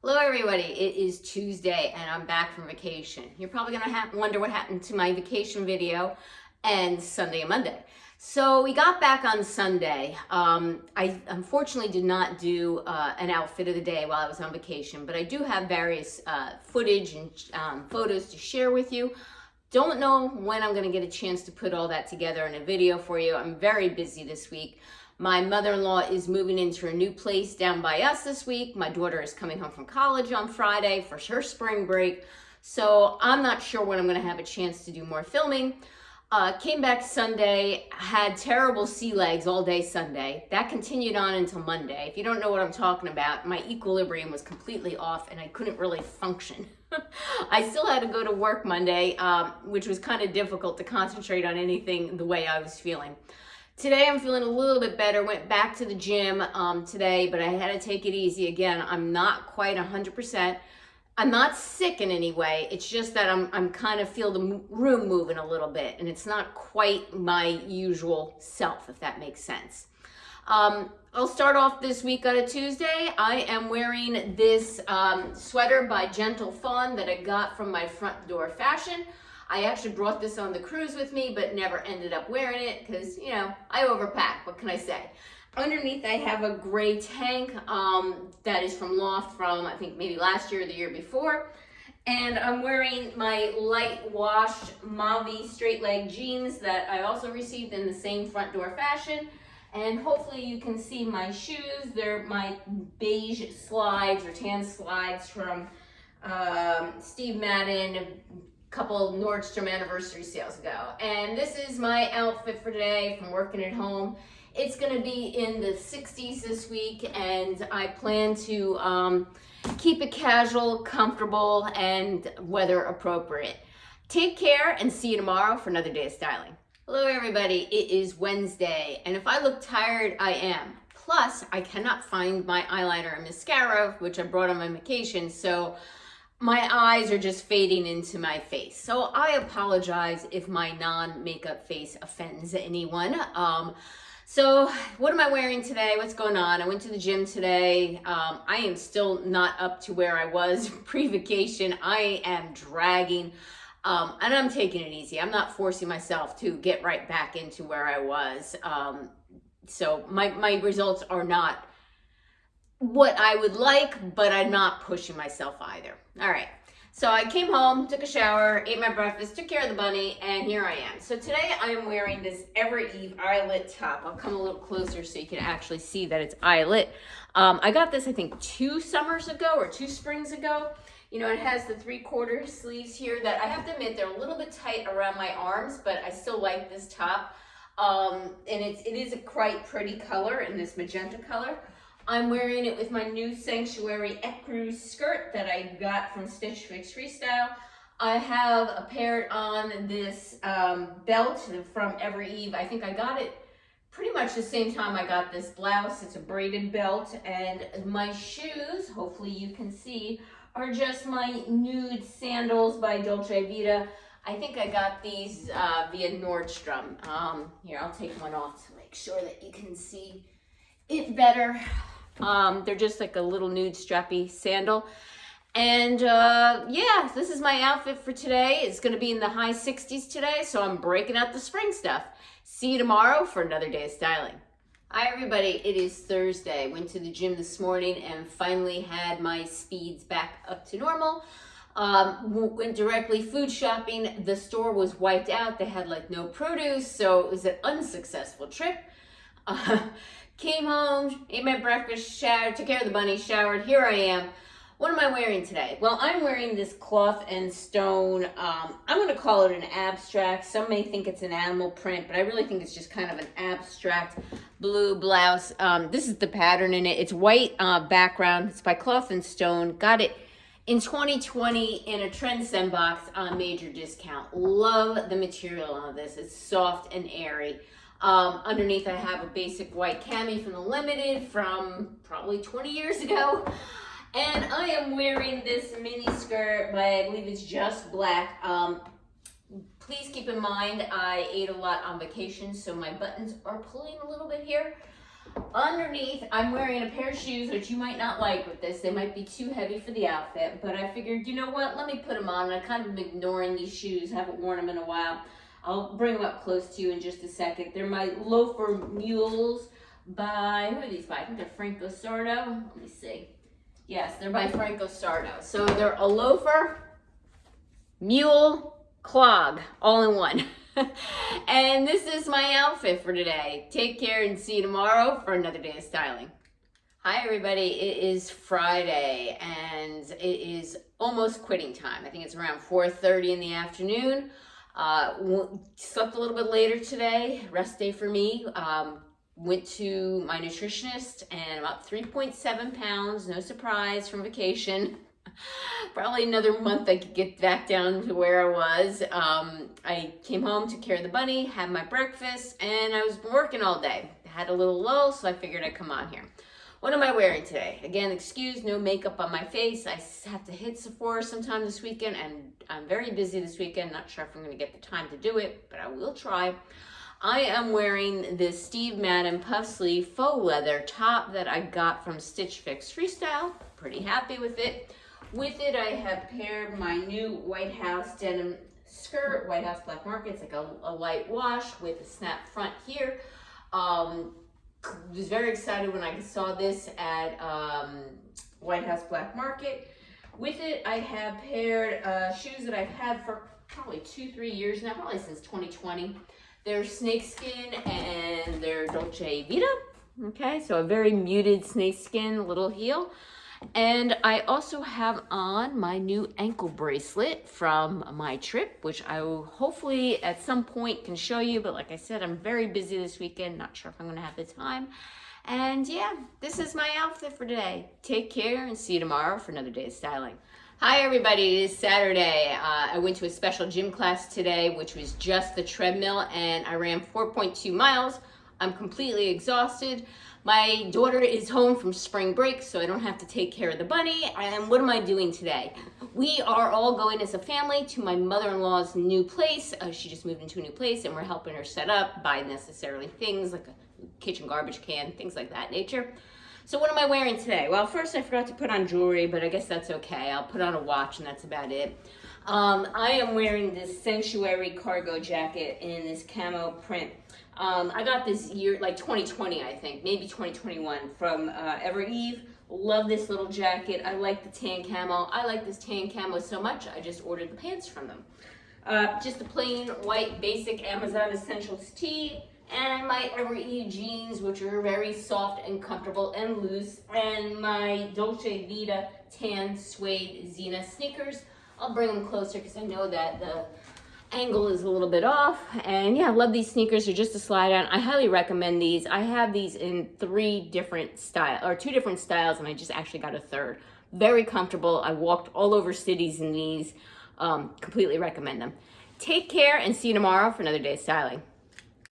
Hello everybody, it is Tuesday and I'm back from vacation. You're probably gonna wonder what happened to my vacation video and Sunday and Monday. So we got back on Sunday. I unfortunately did not do an outfit of the day while I was on vacation, but I do have various footage and photos to share with you. Don't know when I'm gonna get a chance to put all that together in a video for you. I'm very busy this week. My mother-in-law is moving into a new place down by us this week. My daughter is coming home from college on Friday for her spring break. So I'm not sure when I'm gonna have a chance to do more filming. Came back Sunday, had terrible sea legs all day Sunday. That continued on until Monday. If you don't know what I'm talking about, my equilibrium was completely off and I couldn't really function. I still had to go to work Monday, which was kind of difficult to concentrate on anything the way I was feeling. Today I'm feeling a little bit better. Went back to the gym today, but I had to take it easy again. I'm not quite 100%. I'm not sick in any way. It's just that I'm kind of feel the room moving a little bit, and it's not quite my usual self, if that makes sense. I'll start off this week on a Tuesday. I am wearing this sweater by Gentle Fawn that I got from my Front Door Fashion. I actually brought this on the cruise with me, but never ended up wearing it because, you know, I overpack. What can I say? Underneath, I have a gray tank that is from Loft from, I think, maybe last year or the year before. And I'm wearing my light washed mauve straight leg jeans that I also received in the same Front Door Fashion. And hopefully you can see my shoes. They're my beige slides or tan slides from Steve Madden, couple Nordstrom anniversary sales ago. And this is my outfit for today from working at home. It's gonna be in the 60s this week, and I plan to keep it casual, comfortable, and weather appropriate. Take care and see you tomorrow for another day of styling. Hello everybody, it is Wednesday, and if I look tired, I am. Plus, I cannot find my eyeliner and mascara, which I brought on my vacation, so my eyes are just fading into my face. So I apologize if my non-makeup face offends anyone. So what am I wearing today? What's going on? I went to the gym today. I am still not up to where I was pre-vacation. I am dragging, and I'm taking it easy. I'm not forcing myself to get right back into where I was. So my results are not what I would like, but I'm not pushing myself either. All right, so I came home, took a shower, ate my breakfast, took care of the bunny, and here I am. So today I am wearing this Every Eve eyelet top. I'll come a little closer so you can actually see that it's eyelet. I got this, I think, 2 summers ago or 2 springs ago. You know, it has the 3/4 sleeves here that I have to admit they're a little bit tight around my arms, but I still like this top. And it is a quite pretty color in this magenta color. I'm wearing it with my new Sanctuary Ecru skirt that I got from Stitch Fix Freestyle. I have paired on this belt from Every Eve. I think I got it pretty much the same time I got this blouse. It's a braided belt, and my shoes, hopefully you can see, are just my nude sandals by Dolce Vita. I think I got these via Nordstrom. Here, I'll take one off to make sure that you can see it better. They're just like a little nude strappy sandal. And yeah, this is my outfit for today. It's going to be in the high 60s today, so I'm breaking out the spring stuff. See you tomorrow for another day of styling. Hi everybody, it is Thursday. Went to the gym this morning and finally had my speeds back up to normal. Went directly food shopping. The store was wiped out. They had like no produce, so it was an unsuccessful trip. Came home, ate my breakfast, showered, took care of the bunny, showered. Here I am. What am I wearing today? Well, I'm wearing this cloth and stone. I'm going to call it an abstract. Some may think it's an animal print, but I really think it's just kind of an abstract blue blouse. This is the pattern in it. It's white background. It's by Cloth and Stone. Got it in 2020 in a Trendsend box on major discount. Love the material on this. It's soft and airy. Underneath I have a basic white cami from the Limited from probably 20 years ago. And I am wearing this mini skirt by, I believe it's Just Black. Please keep in mind I ate a lot on vacation, so my buttons are pulling a little bit here. Underneath, I'm wearing a pair of shoes, which you might not like with this. They might be too heavy for the outfit, but I figured, you know what, let me put them on. And I kind of been ignoring these shoes, haven't worn them in a while. I'll bring them up close to you in just a second. They're my loafer mules by, who are these by? I think they're Franco Sardo. Let me see. Yes, they're by Franco Sardo. So they're a loafer, mule, clog, all in one. And this is my outfit for today. Take care and see you tomorrow for another day of styling. Hi everybody, it is Friday and it is almost quitting time. I think it's around 4:30 in the afternoon. Slept a little bit later today, rest day for me. Went to my nutritionist and I'm up 3.7 pounds, no surprise, from vacation. Probably another month I could get back down to where I was. I came home, took care of the bunny, had my breakfast, and I was working all day. Had a little lull, so I figured I'd come on here. What am I wearing today? Again, excuse, no makeup on my face. I have to hit Sephora sometime this weekend, and I'm very busy this weekend. Not sure if I'm going to get the time to do it, but I will try. I am wearing this Steve Madden puff sleeve faux leather top that I got from Stitch Fix Freestyle. Pretty happy with it. With it, I have paired my new White House denim skirt, White House Black Market. It's like a light wash with a snap front here. Was very excited when I saw this at White House Black Market. With it, I have paired shoes that I've had for probably 2-3 years now, probably since 2020. They're snakeskin and they're Dolce Vita. Okay, so a very muted snakeskin little heel. And I also have on my new ankle bracelet from my trip, which I will hopefully at some point can show you. But like I said, I'm very busy this weekend. Not sure if I'm going to have the time. And yeah, this is my outfit for today. Take care and see you tomorrow for another day of styling. Hi everybody, it is Saturday. I went to a special gym class today, which was just the treadmill, and I ran 4.2 miles. I'm completely exhausted. My daughter is home from spring break, so I don't have to take care of the bunny. And what am I doing today? We are all going as a family to my mother-in-law's new place. She just moved into a new place, and we're helping her set up, buy necessarily things like a kitchen garbage can, things like that nature. So what am I wearing today? Well, first I forgot to put on jewelry, but I guess that's okay. I'll put on a watch and that's about it. I am wearing this Sanctuary cargo jacket in this camo print. I got this year, like 2020, I think, maybe 2021 from Ever Eve. Love this little jacket. I like the tan camo. I like this tan camo so much, I just ordered the pants from them. Just a plain white basic Amazon Essentials tee. And my Ever Eve jeans, which are very soft and comfortable and loose. And my Dolce Vita tan suede Zena sneakers. I'll bring them closer because I know that the angle is a little bit off. And yeah, I love these sneakers. They're just a slide on. I highly recommend these. I have these in 2 different styles, and I just actually got a third. Very comfortable. I walked all over cities in these. Completely recommend them. Take care and see you tomorrow for another day of styling.